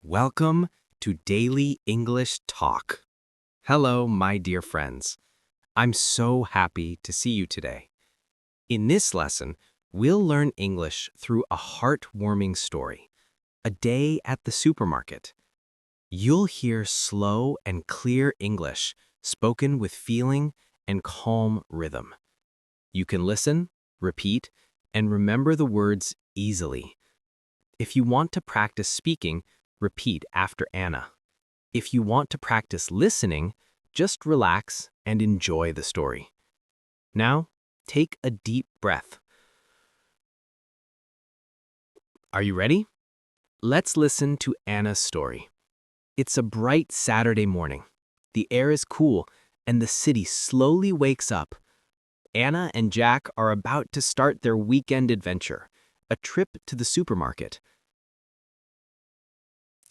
Welcome to Daily English Talk. Hello, my dear friends. I'm so happy to see you today. In this lesson, we'll learn English through a heartwarming story, a day at the supermarket. You'll hear slow and clear English spoken with feeling and calm rhythm. You can listen, repeat, and remember the words easily. If you want to practice speaking, repeat after Anna. If you want to practice listening, just relax and enjoy the story. Now, take a deep breath. Are you ready? Let's listen to Anna's story. It's a bright Saturday morning. The air is cool, and the city slowly wakes up. Anna and Jack are about to start their weekend adventure, a trip to the supermarket.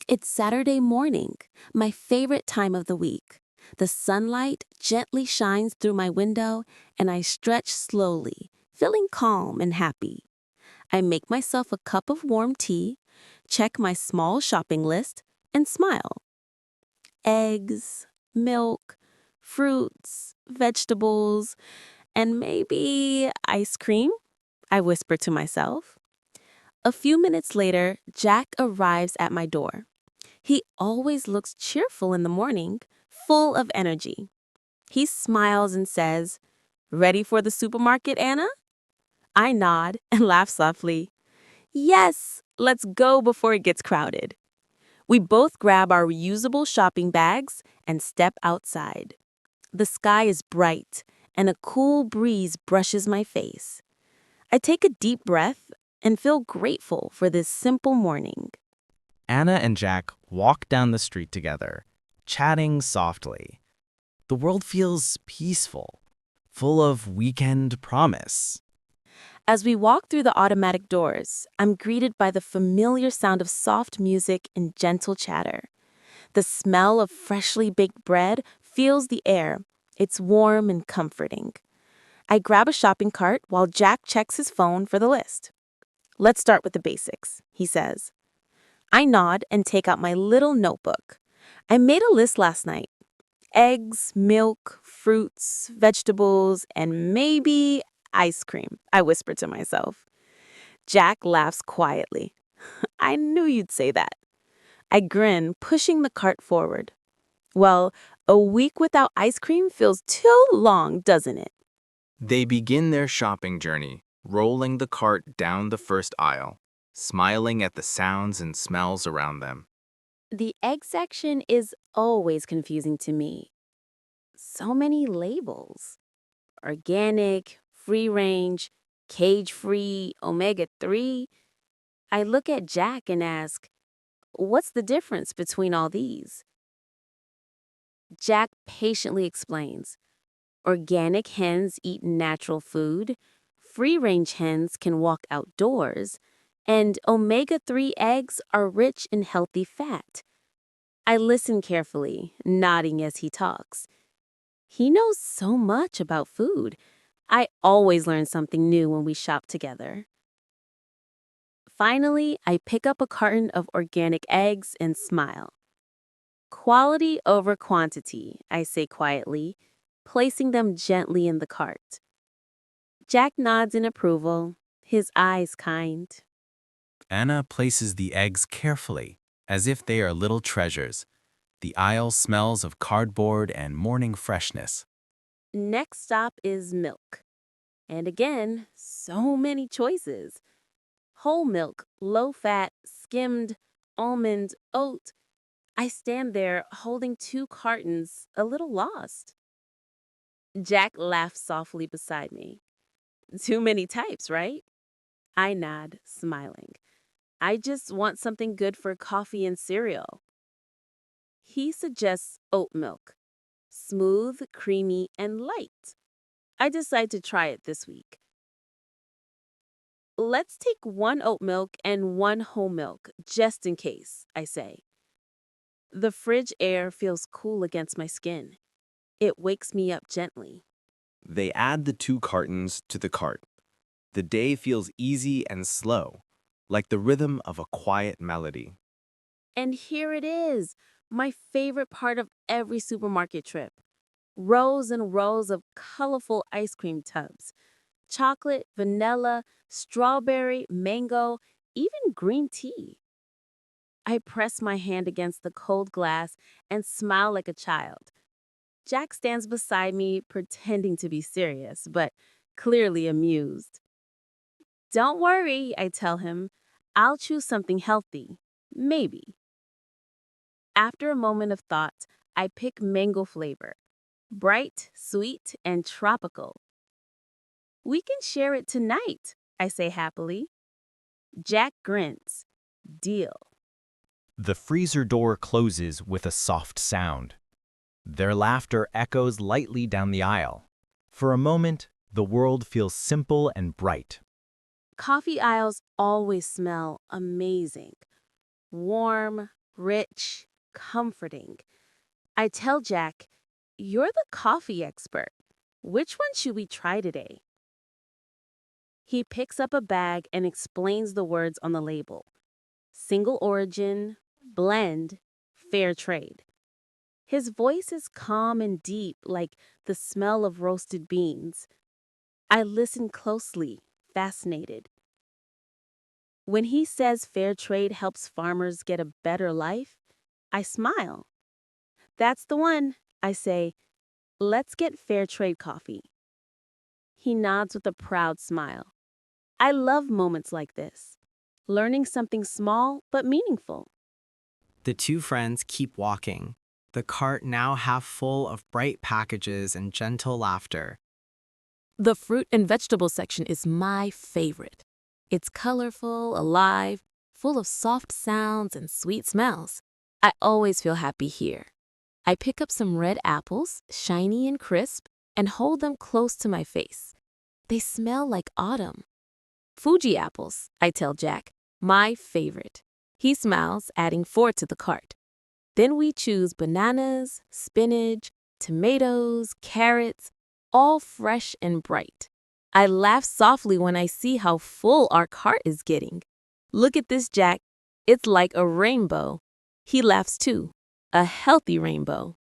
It's Saturday morning, my favorite time of the week. The sunlight gently shines through my window, and I stretch slowly, feeling calm and happy. I make myself a cup of warm tea, check my small shopping list, and smile. Eggs, milk, fruits, vegetables, and maybe ice cream, I whisper to myself. A few minutes later, Jack arrives at my door. He always looks cheerful in the morning, full of energy. He smiles and says, "Ready for the supermarket, Anna?" I nod and laugh softly. "Yes, let's go before it gets crowded." We both grab our reusable shopping bags and step outside. The sky is bright, and a cool breeze brushes my face. I take a deep breath and feel grateful for this simple morning. Anna and Jack walk down the street together, chatting softly. The world feels peaceful, full of weekend promise. As we walk through the automatic doors, I'm greeted by the familiar sound of soft music and gentle chatter. The smell of freshly baked bread fills the air. It's warm and comforting. I grab a shopping cart while Jack checks his phone for the list. "Let's start with the basics," he says. I nod and take out my little notebook. I made a list last night. Eggs, milk, fruits, vegetables, and maybe ice cream, I whisper to myself. Jack laughs quietly. "I knew you'd say that." I grin, pushing the cart forward. Well, a week without ice cream feels too long, doesn't it? They begin their shopping journey, rolling the cart down the first aisle, smiling at the sounds and smells around them. The egg section is always confusing to me. So many labels. Organic, free range, cage free, omega 3. I look at Jack and ask, "What's the difference between all these?" Jack patiently explains. Organic hens eat natural food, free range hens can walk outdoors, and omega 3 eggs are rich in healthy fat. I listen carefully, nodding as he talks. He knows so much about food. I always learn something new when we shop together. Finally, I pick up a carton of organic eggs and smile. "Quality over quantity," I say quietly, placing them gently in the cart. Jack nods in approval, his eyes kind. Anna places the eggs carefully, as if they are little treasures. The aisle smells of cardboard and morning freshness. Next stop is milk. And again, so many choices. Whole milk, low fat, skimmed, almond, oat. I stand there holding two cartons, a little lost. Jack laughs softly beside me. "Too many types, right?" I nod, smiling. "I just want something good for coffee and cereal." He suggests oat milk. Smooth, creamy, and light. I decide to try it this week. "Let's take one oat milk and one whole milk, just in case," I say. The fridge air feels cool against my skin. It wakes me up gently. They add the 2 cartons to the cart. The day feels easy and slow, like the rhythm of a quiet melody. And here it is, my favorite part of every supermarket trip. Rows and rows of colorful ice cream tubs. Chocolate, vanilla, strawberry, mango, even green tea. I press my hand against the cold glass and smile like a child. Jack stands beside me, pretending to be serious, but clearly amused. Don't worry, I tell him. I'll choose something healthy. Maybe. After a moment of thought, I pick mango flavor. Bright, sweet, and tropical. We can share it tonight, I say happily. Jack grins. Deal. The freezer door closes with a soft sound. Their laughter echoes lightly down the aisle. For a moment, the world feels simple and bright. Coffee aisles always smell amazing. Warm, rich, comforting. I tell Jack, you're the coffee expert. Which one should we try today? He picks up a bag and explains the words on the label. Single origin, blend, fair trade. His voice is calm and deep, like the smell of roasted beans. I listen closely, fascinated. When he says fair trade helps farmers get a better life, I smile. That's the one, I say. Let's get fair trade coffee. He nods with a proud smile. I love moments like this. Learning something small but meaningful. The two friends keep walking, the cart now half full of bright packages and gentle laughter. The fruit and vegetable section is my favorite. It's colorful, alive, full of soft sounds and sweet smells. I always feel happy here. I pick up some red apples, shiny and crisp, and hold them close to my face. They smell like autumn. Fuji apples, I tell Jack, my favorite. He smiles, adding 4 to the cart. Then we choose bananas, spinach, tomatoes, carrots, all fresh and bright. I laugh softly when I see how full our cart is getting. Look at this, Jack. It's like a rainbow. He laughs too. A healthy rainbow.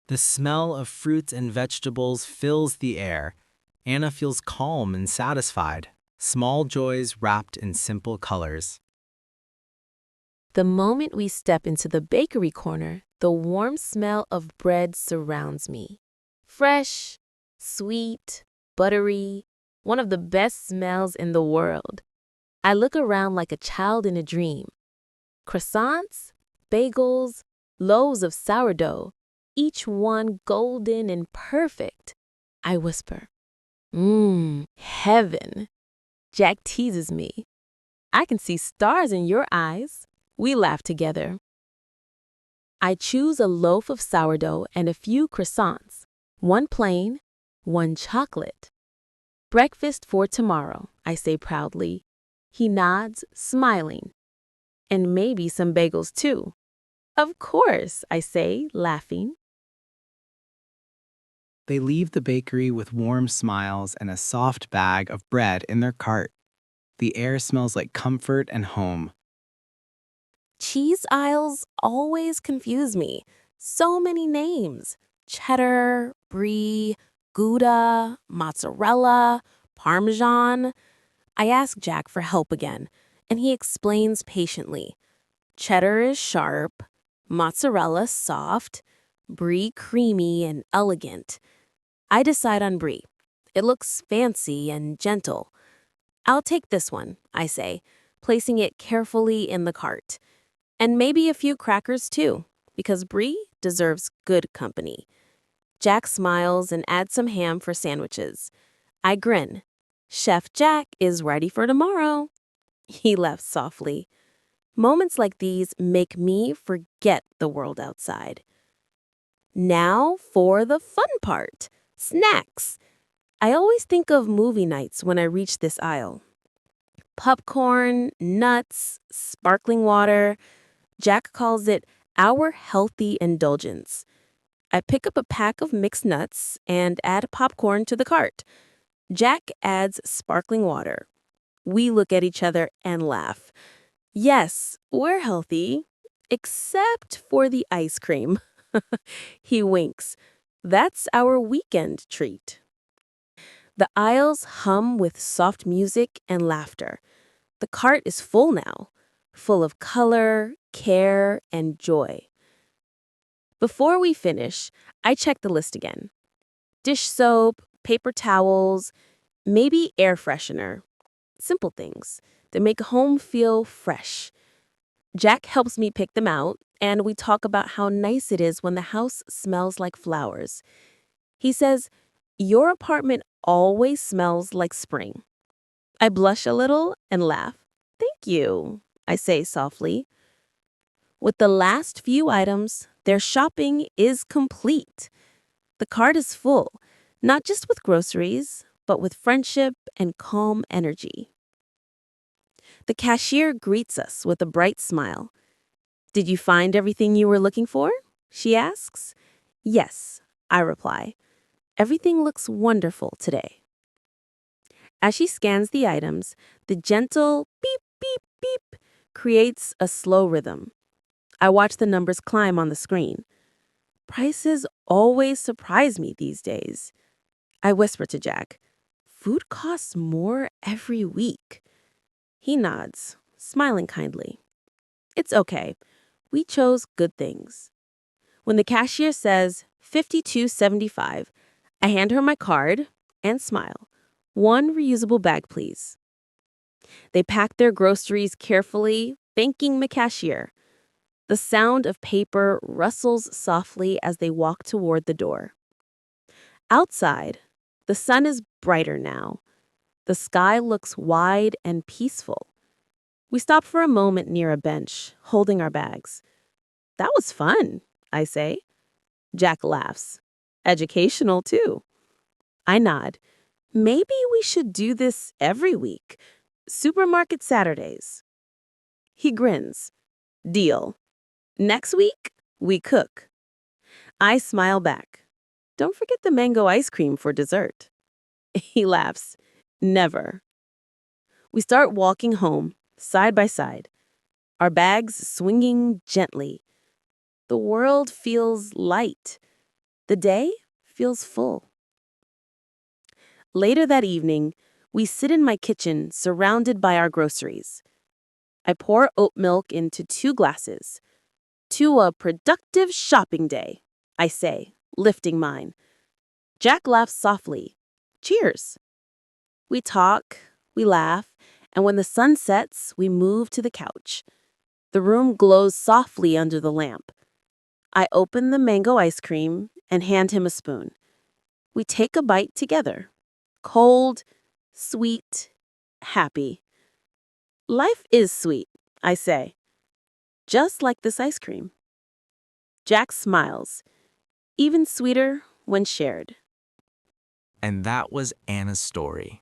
The smell of fruits and vegetables fills the air. Anna feels calm and satisfied, small joys wrapped in simple colors. The moment we step into the bakery corner, the warm smell of bread surrounds me. Fresh, sweet, buttery, one of the best smells in the world. I look around like a child in a dream. Croissants, bagels, loaves of sourdough, each one golden and perfect. I whisper, heaven. Jack teases me. I can see stars in your eyes. We laugh together. I choose a loaf of sourdough and a few croissants. One plain, one chocolate. Breakfast for tomorrow, I say proudly. He nods, smiling. And maybe some bagels too. Of course, I say, laughing. They leave the bakery with warm smiles and a soft bag of bread in their cart. The air smells like comfort and home. Cheese aisles always confuse me. So many names. Cheddar, brie, Gouda, mozzarella, Parmesan. I ask Jack for help again, and he explains patiently. Cheddar is sharp, mozzarella soft, brie creamy and elegant. I decide on brie. It looks fancy and gentle. I'll take this one, I say, placing it carefully in the cart. And maybe a few crackers too, because brie deserves good company. Jack smiles and adds some ham for sandwiches. I grin. Chef Jack is ready for tomorrow. He laughs softly. Moments like these make me forget the world outside. Now for the fun part, snacks. I always think of movie nights when I reach this aisle. Popcorn, nuts, sparkling water. Jack calls it our healthy indulgence. I pick up a pack of mixed nuts and add popcorn to the cart. Jack adds sparkling water. We look at each other and laugh. Yes, we're healthy, except for the ice cream. He winks. That's our weekend treat. The aisles hum with soft music and laughter. The cart is full now, full of color, care, and joy. Before we finish, I check the list again. Dish soap, paper towels, maybe air freshener. Simple things that make home feel fresh. Jack helps me pick them out, and we talk about how nice it is when the house smells like flowers. He says, "Your apartment always smells like spring." I blush a little and laugh. "Thank you," I say softly. With the last few items, their shopping is complete. The cart is full, not just with groceries, but with friendship and calm energy. The cashier greets us with a bright smile. "Did you find everything you were looking for?" she asks. "Yes," I reply. "Everything looks wonderful today." As she scans the items, the gentle beep, beep, beep creates a slow rhythm. I watch the numbers climb on the screen. Prices always surprise me these days. I whisper to Jack, "Food costs more every week." He nods, smiling kindly. It's okay. We chose good things. When the cashier says $52.75, I hand her my card and smile. "One reusable bag, please." They pack their groceries carefully, thanking the cashier. The sound of paper rustles softly as they walk toward the door. Outside, the sun is brighter now. The sky looks wide and peaceful. We stop for a moment near a bench, holding our bags. "That was fun," I say. Jack laughs. "Educational, too." I nod. "Maybe we should do this every week. Supermarket Saturdays." He grins. "Deal. Next week, we cook." I smile back. "Don't forget the mango ice cream for dessert." He laughs. "Never." We start walking home, side by side, our bags swinging gently. The world feels light. The day feels full. Later that evening, we sit in my kitchen surrounded by our groceries. I pour oat milk into 2 glasses. "To a productive shopping day," I say, lifting mine. Jack laughs softly. "Cheers." We talk, we laugh, and when the sun sets, we move to the couch. The room glows softly under the lamp. I open the mango ice cream and hand him a spoon. We take a bite together. Cold, sweet, happy. Life is sweet, I say, just like this ice cream. Jack smiles, even sweeter when shared. And that was Anna's story.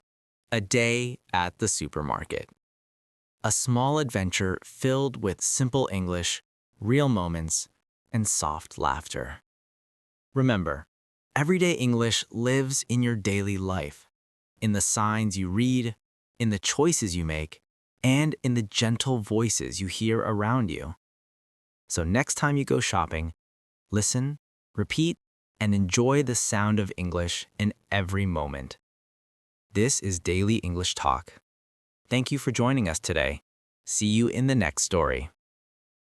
A day at the supermarket. A small adventure filled with simple English, real moments, and soft laughter. Remember, everyday English lives in your daily life, in the signs you read, in the choices you make, and in the gentle voices you hear around you. So next time you go shopping, listen, repeat, and enjoy the sound of English in every moment. This is Daily English Talk. Thank you for joining us today. See you in the next story.